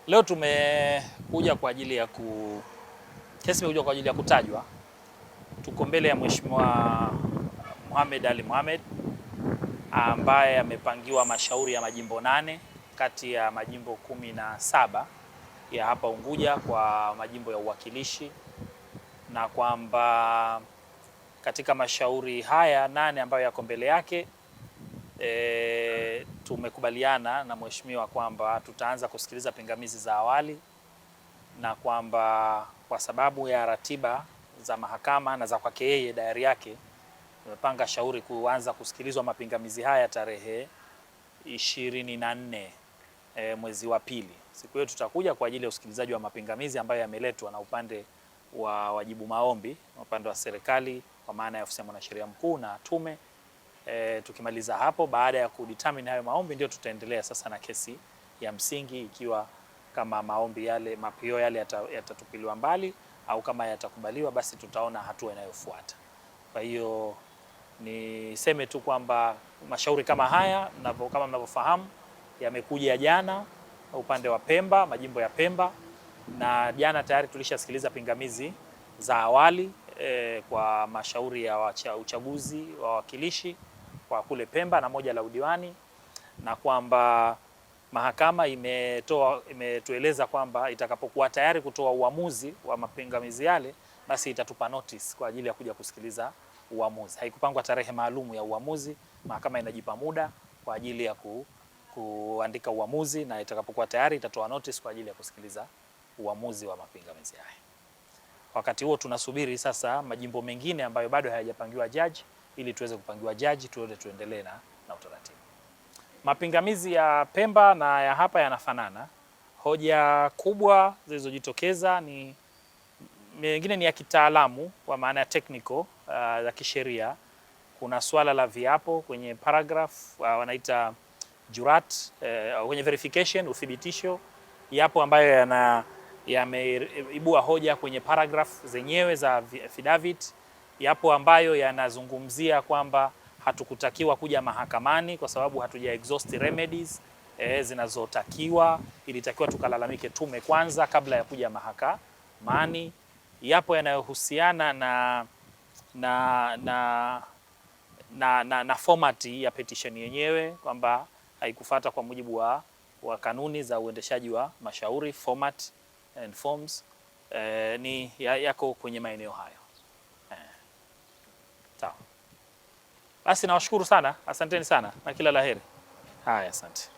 Leo tumekuja kwa ajili ya kesi imekuja kwa ajili ya kutajwa. Tuko mbele ya Mheshimiwa Mohamed Ali Mohamed ambaye amepangiwa mashauri ya majimbo 8 kati ya majimbo 17 ya hapa Unguja kwa majimbo ya uwakilishi, na kwamba katika mashauri haya 8 ambayo yako mbele yake tumekubaliana na mheshimiwa kwamba tutaanza kusikiliza pingamizi za awali, na kwamba kwa sababu ya ratiba za mahakama na za kwake yeye dayari yake, tumepanga shauri kuanza kusikilizwa mapingamizi haya tarehe 24 mwezi wa pili. Siku hiyo tutakuja kwa ajili ya usikilizaji wa mapingamizi ambayo yameletwa na upande wa wajibu maombi, upande wa serikali kwa maana ya ofisi ya mwanasheria mkuu na tume. Tukimaliza hapo, baada ya kudetermine hayo maombi, ndio tutaendelea sasa na kesi ya msingi, ikiwa kama maombi yale, mapio yale yatatupiliwa mbali au kama yatakubaliwa, basi tutaona hatua inayofuata. Kwa hiyo niseme tu kwamba mashauri kama haya kama mnavyofahamu yamekuja jana upande wa Pemba, majimbo ya Pemba, na jana tayari tulishasikiliza pingamizi za awali kwa mashauri ya uchaguzi wa wawakilishi kwa kule Pemba na moja la udiwani, na kwamba mahakama imetueleza kwamba itakapokuwa tayari kutoa uamuzi wa mapingamizi yale, basi itatupa notice kwa ajili ya kuja kusikiliza uamuzi. Haikupangwa tarehe maalum ya uamuzi, mahakama inajipa muda kwa ajili ya kuandika uamuzi, na itakapokuwa tayari itatoa notice kwa ajili ya kusikiliza uamuzi wa mapingamizi haya. Wakati huo tunasubiri sasa majimbo mengine ambayo bado hayajapangiwa jaji ili tuweze kupangiwa jaji tuendelee na utaratibu. Mapingamizi ya Pemba na ya hapa yanafanana. Hoja kubwa zilizojitokeza ni mengine ni ya kitaalamu kwa maana ya technical za kisheria. Kuna swala la viapo kwenye paragraph wanaita jurat, kwenye verification, uthibitisho, yapo ambayo yameibua hoja kwenye paragraph zenyewe za affidavit. Yapo ambayo yanazungumzia kwamba hatukutakiwa kuja mahakamani kwa sababu hatuja exhaust remedies zinazotakiwa, ilitakiwa tukalalamike tume kwanza kabla ya kuja mahakamani. Yapo yanayohusiana na format ya petition yenyewe kwamba haikufuata kwa mujibu wa kanuni za uendeshaji wa mashauri, format and forms, ni yako kwenye maeneo hayo. Sawa. Basi nawashukuru sana, asanteni sana na kila laheri. Haya, asante.